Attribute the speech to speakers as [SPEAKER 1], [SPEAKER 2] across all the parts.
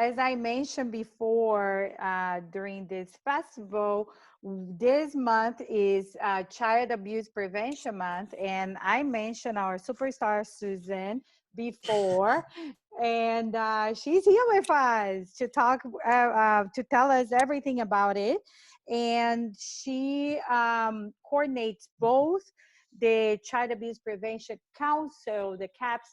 [SPEAKER 1] as I mentioned before, during this festival, this month is Child Abuse Prevention Month, and I mentioned our superstar Susan before, and she's here with us to talk, to tell us everything about it. And she coordinates both the Child Abuse Prevention Council, the CAPS,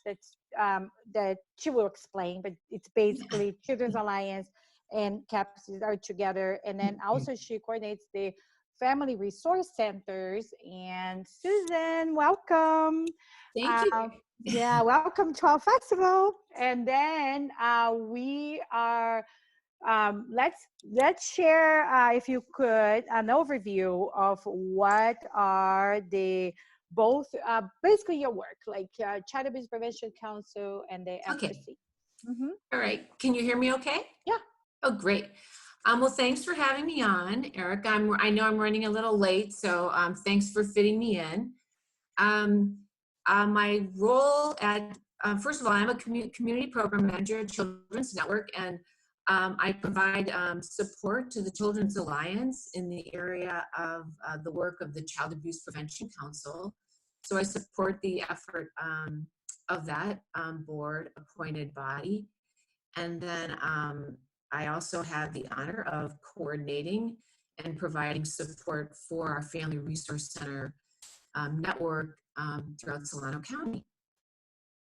[SPEAKER 1] that she will explain, but it's basically Children's Alliance and CAPS are together. And then also she coordinates the Family Resource Centers. And Susan, welcome.
[SPEAKER 2] Thank you.
[SPEAKER 1] Yeah, welcome to our festival. And then we are let's share, if you could, an overview of what are the both basically your work, like Child Abuse Prevention Council and the FRC.
[SPEAKER 2] Okay. All right. Can you hear me okay?
[SPEAKER 1] Yeah.
[SPEAKER 2] Oh, great. Well, thanks for having me on, Eric. I know I'm running a little late, so thanks for fitting me in. My role at, first of all, I'm a community program manager at Children's Network, and I provide support to the Children's Alliance in the area of the work of the Child Abuse Prevention Council. So I support the effort of that board appointed body. And then I also have the honor of coordinating and providing support for our Family Resource Center network throughout Solano County.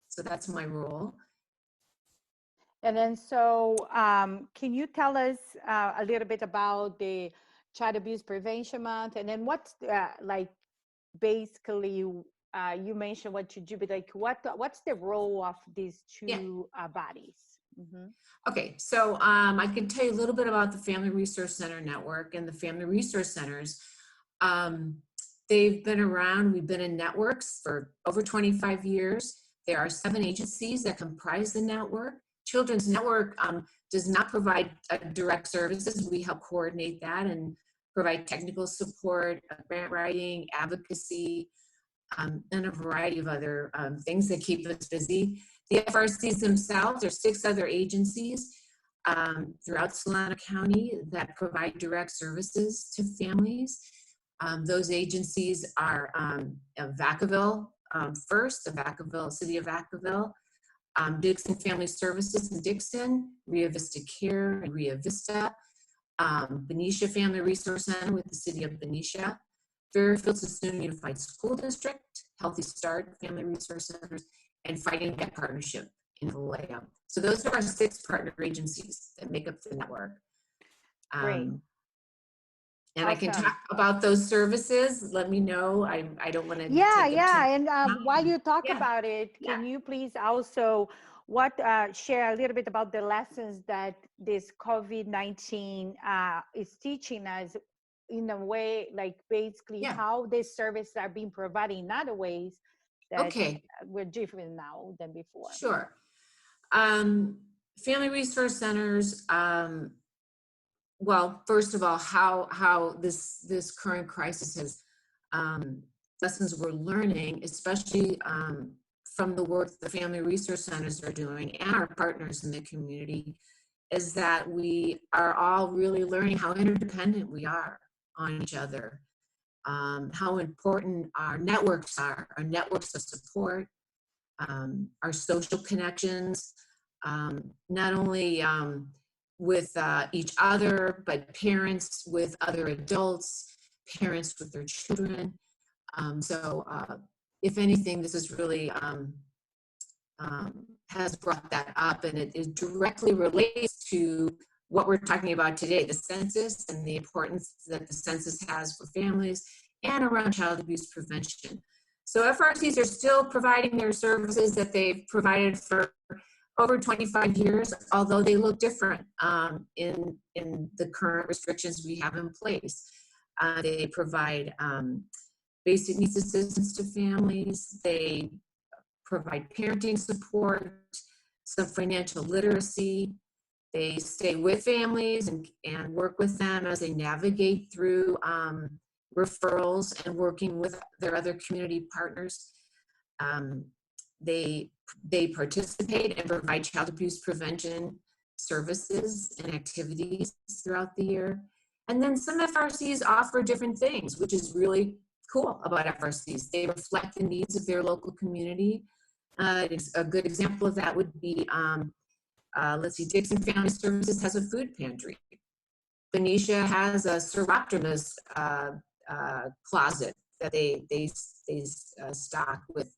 [SPEAKER 2] So that's my role.
[SPEAKER 1] And then, so can you tell us a little bit about the Child Abuse Prevention Month? And then what's like, basically, you mentioned what you do, but like, what's the role of these two bodies?
[SPEAKER 2] Okay, so I can tell you a little bit about the Family Resource Center Network and the Family Resource Centers. They've been around, we've been in networks for over 25 years. There are 7 agencies that comprise the network. Children's Network does not provide direct services. We help coordinate that and provide technical support, grant writing, advocacy, and a variety of other things that keep us busy. The FRCs themselves are 6 other agencies throughout Solano County that provide direct services to families. Those agencies are Vacaville first, the City of Vacaville, Dixon Family Services in Dixon, Rio Vista Care and Rio Vista, Benicia Family Resource Center with the City of Benicia, Fairfield Sassoon Unified School District, Healthy Start Family Resource Centers, and Fighting Back Partnership in Vallejo. So those are our 6 partner agencies that make up the network.
[SPEAKER 1] Great.
[SPEAKER 2] And awesome. I can talk about those services. Let me know. I don't want to.
[SPEAKER 1] Yeah. And while you talk about it, can you please also share a little bit about the lessons that this COVID-19 is teaching us, in a way, like basically how these services are being provided in other ways that we're different now than before.
[SPEAKER 2] Sure. Family Resource Centers. Well, first of all, how this current crisis has lessons we're learning, especially from the work the Family Resource Centers are doing and our partners in the community, is that we are all really learning how interdependent we are on each other, how important our networks are, our networks of support, our social connections, not only with each other, but parents with other adults, parents with their children. So if anything, this is really has brought that up, and it directly relates to what we're talking about today, the census and the importance that the census has for families and around child abuse prevention. So FRCs are still providing their services that they've provided for over 25 years, although they look different in the current restrictions we have in place. They provide basic needs assistance to families. They provide parenting support, some financial literacy. They stay with families and work with them as they navigate through referrals and working with their other community partners. They participate and provide child abuse prevention services and activities throughout the year. And then some FRCs offer different things, which is really cool about FRCs. They reflect the needs of their local community. A good example of that would be, let's see, Dixon Family Services has a food pantry. Benicia has a Seroptimus closet that they stock with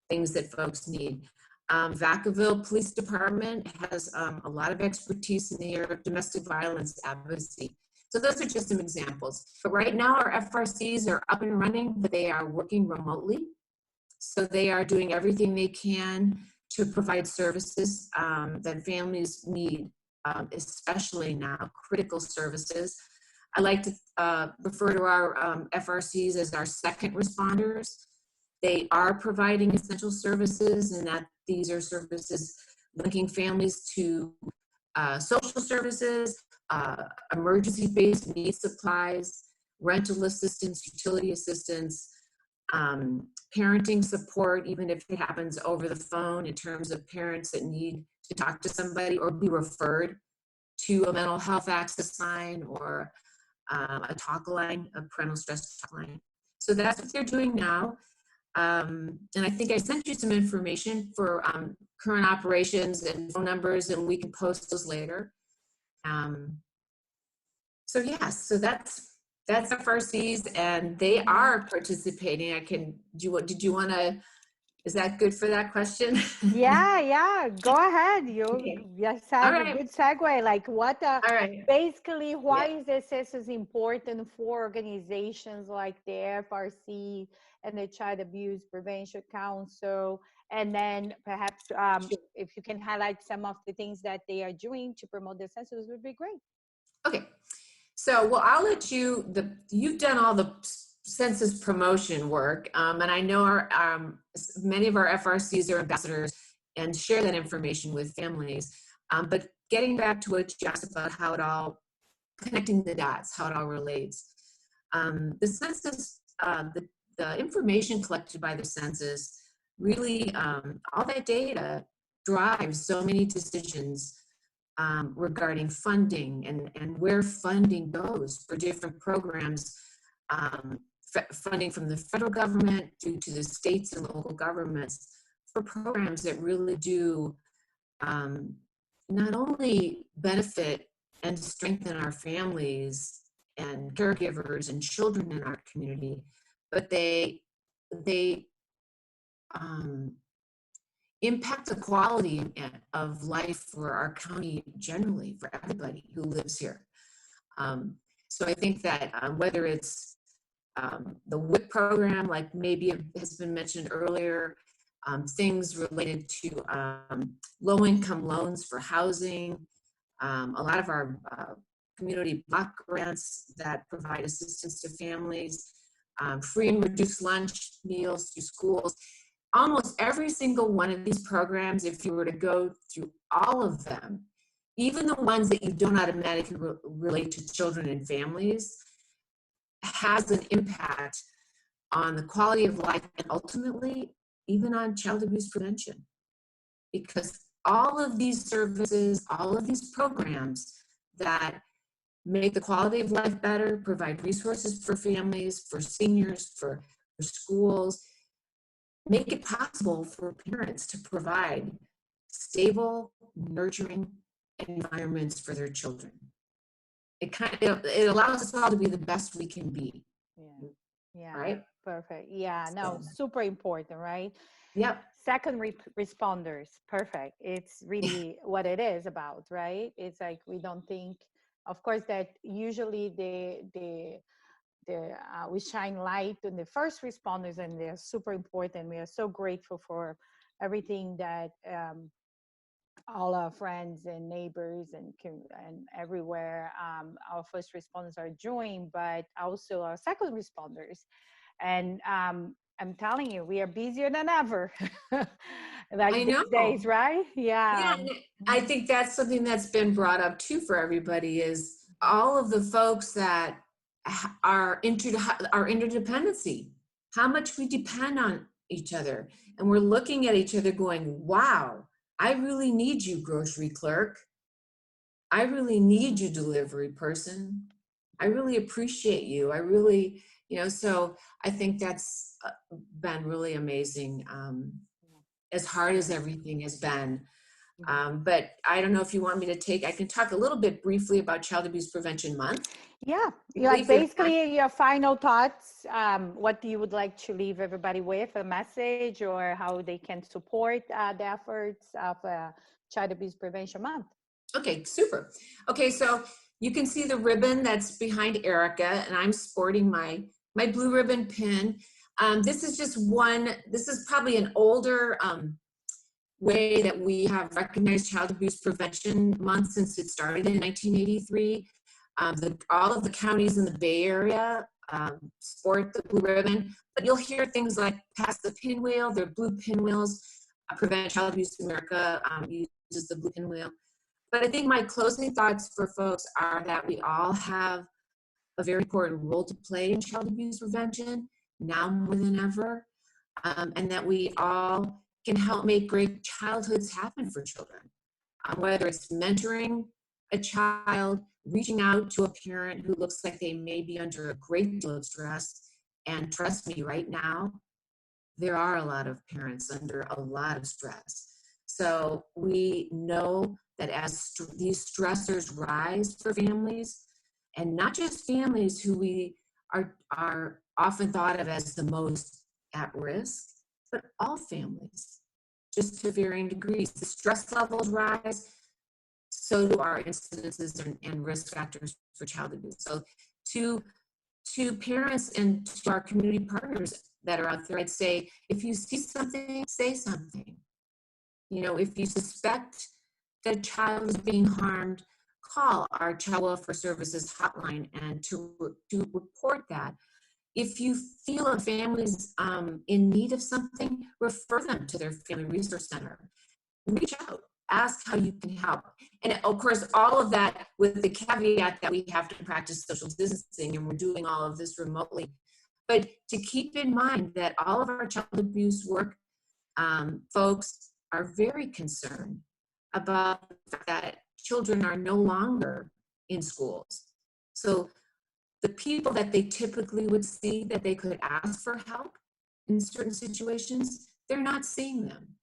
[SPEAKER 2] things that folks need. Vacaville Police Department has a lot of expertise in the area of domestic violence advocacy. So those are just some examples. But right now our FRCs are up and running, but they are working remotely. So they are doing everything they can to provide services that families need, especially now, critical services. I like to refer to our FRCs as our second responders. They are providing essential services, and that these are services linking families to social services, emergency-based needs supplies, rental assistance, utility assistance, parenting support, even if it happens over the phone, in terms of parents that need to talk to somebody or be referred to a mental health access line or a talk line, a parental stress talk line. So that's what they're doing now. And I think I sent you some information for current operations and phone numbers, and we can post those later. So yes, so that's FRCs, and they are participating. Did you want to, is that good for that question?
[SPEAKER 1] Yeah, go ahead.
[SPEAKER 2] Okay.
[SPEAKER 1] You
[SPEAKER 2] All
[SPEAKER 1] said a
[SPEAKER 2] right.
[SPEAKER 1] good segue. Like what,
[SPEAKER 2] All right.
[SPEAKER 1] basically, why
[SPEAKER 2] Yeah.
[SPEAKER 1] is the census important for organizations like the FRC and the Child Abuse Prevention Council? And then perhaps if you can highlight some of the things that they are doing to promote the census would be great.
[SPEAKER 2] Okay. So, well, I'll let you've done all the census promotion work, and I know many of our FRCs are ambassadors and share that information with families. But getting back to what you asked about how it all, connecting the dots, how it all relates. The census, the information collected by the census, really, all that data drives so many decisions regarding funding and where funding goes for different programs, funding from the federal government due to the states and local governments for programs that really do not only benefit and strengthen our families and caregivers and children in our community, but they impact the quality of life for our county generally, for everybody who lives here. So I think that whether it's the WIC program, like maybe it has been mentioned earlier, things related to low-income loans for housing, a lot of our community block grants that provide assistance to families, free and reduced lunch meals through schools. Almost every single one of these programs, if you were to go through all of them, even the ones that you don't automatically relate to children and families, has an impact on the quality of life and ultimately even on child abuse prevention. Because all of these services, all of these programs that make the quality of life better, provide resources for families, for seniors, for schools, make it possible for parents to provide stable, nurturing environments for their children. It allows us all to be the best we can be.
[SPEAKER 1] Yeah.
[SPEAKER 2] Right?
[SPEAKER 1] Perfect. Yeah, no, super important, right?
[SPEAKER 2] Yep.
[SPEAKER 1] Second responders, perfect. It's really what it is about, right? It's like we don't think, of course, that usually we shine light on the first responders, and they're super important. We are so grateful for everything that all our friends and neighbors and everywhere our first responders are doing, but also our second responders. And I'm telling you, we are busier than ever. Like
[SPEAKER 2] I
[SPEAKER 1] these
[SPEAKER 2] know.
[SPEAKER 1] days, right?
[SPEAKER 2] Yeah, and I think that's something that's been brought up too for everybody, is all of the folks that are interdependency, how much we depend on each other. And we're looking at each other going, wow, I really need you, grocery clerk. I really need you, delivery person. I really appreciate you. I really, so I think that's been really amazing, as hard as everything has been. But I don't know if you want me to I can talk a little bit briefly about Child Abuse Prevention Month.
[SPEAKER 1] Yeah,
[SPEAKER 2] Briefly
[SPEAKER 1] like
[SPEAKER 2] for the time.
[SPEAKER 1] basically your final thoughts, what you would like to leave everybody with, a message, or how they can support the efforts of Child Abuse Prevention Month.
[SPEAKER 2] Okay, super. Okay, so you can see the ribbon that's behind Erica, and I'm sporting my blue ribbon pin. This is just this is probably an older way that we have recognized Child Abuse Prevention Month since it started in 1983. All of the counties in the Bay Area sport the blue ribbon, but you'll hear things like pass the pinwheel. They're blue pinwheels. Prevent Child Abuse America uses the blue pinwheel. But I think my closing thoughts for folks are that we all have a very important role to play in child abuse prevention, now more than ever, and that we all can help make great childhoods happen for children. Whether it's mentoring a child, reaching out to a parent who looks like they may be under a great deal of stress, and trust me, right now, there are a lot of parents under a lot of stress. So we know that as these stressors rise for families, and not just families who we are often thought of as the most at risk, but all families, just to varying degrees. The stress levels rise, so do our incidences and risk factors for child abuse. So to parents and to our community partners that are out there, I'd say, if you see something, say something. If you suspect that a child is being harmed, call our Child Welfare Services hotline and to report that. If you feel a family's in need of something, refer them to their Family Resource Center. Reach out, ask how you can help. And of course, all of that with the caveat that we have to practice social distancing, and we're doing all of this remotely. But to keep in mind that all of our child abuse work folks are very concerned about the fact that children are no longer in schools. So the people that they typically would see that they could ask for help in certain situations, they're not seeing them.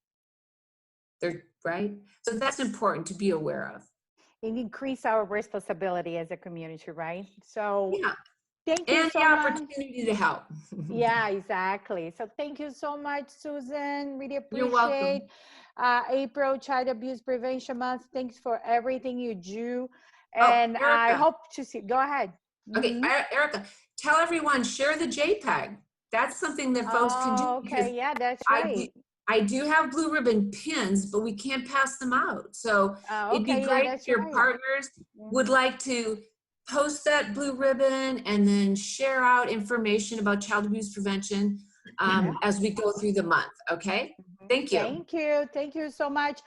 [SPEAKER 2] They're right. So that's important to be aware of.
[SPEAKER 1] And increase our responsibility as a community, right? So
[SPEAKER 2] Yeah.
[SPEAKER 1] thank you
[SPEAKER 2] And
[SPEAKER 1] so
[SPEAKER 2] the
[SPEAKER 1] much.
[SPEAKER 2] opportunity to help.
[SPEAKER 1] Yeah, exactly. So thank you so much, Susan. Really
[SPEAKER 2] You're
[SPEAKER 1] appreciate
[SPEAKER 2] welcome.
[SPEAKER 1] April Child Abuse Prevention Month. Thanks for everything you do.
[SPEAKER 2] Oh,
[SPEAKER 1] And I
[SPEAKER 2] Erica.
[SPEAKER 1] hope to see, go ahead.
[SPEAKER 2] Okay,
[SPEAKER 1] Mhm.
[SPEAKER 2] Erica, tell everyone, share the JPEG. That's something that folks can do,
[SPEAKER 1] Oh,
[SPEAKER 2] because
[SPEAKER 1] okay. Yeah, that's
[SPEAKER 2] I do,
[SPEAKER 1] right.
[SPEAKER 2] I do have blue ribbon pins, but we can't pass them out. So it'd be
[SPEAKER 1] Okay. Yeah,
[SPEAKER 2] great if
[SPEAKER 1] that's
[SPEAKER 2] your
[SPEAKER 1] right.
[SPEAKER 2] partners would
[SPEAKER 1] Mhm.
[SPEAKER 2] like to post that blue ribbon and then share out information about child abuse prevention
[SPEAKER 1] Yeah.
[SPEAKER 2] as we go through the month. Okay,
[SPEAKER 1] Mhm.
[SPEAKER 2] thank you.
[SPEAKER 1] Thank you. Thank you so much.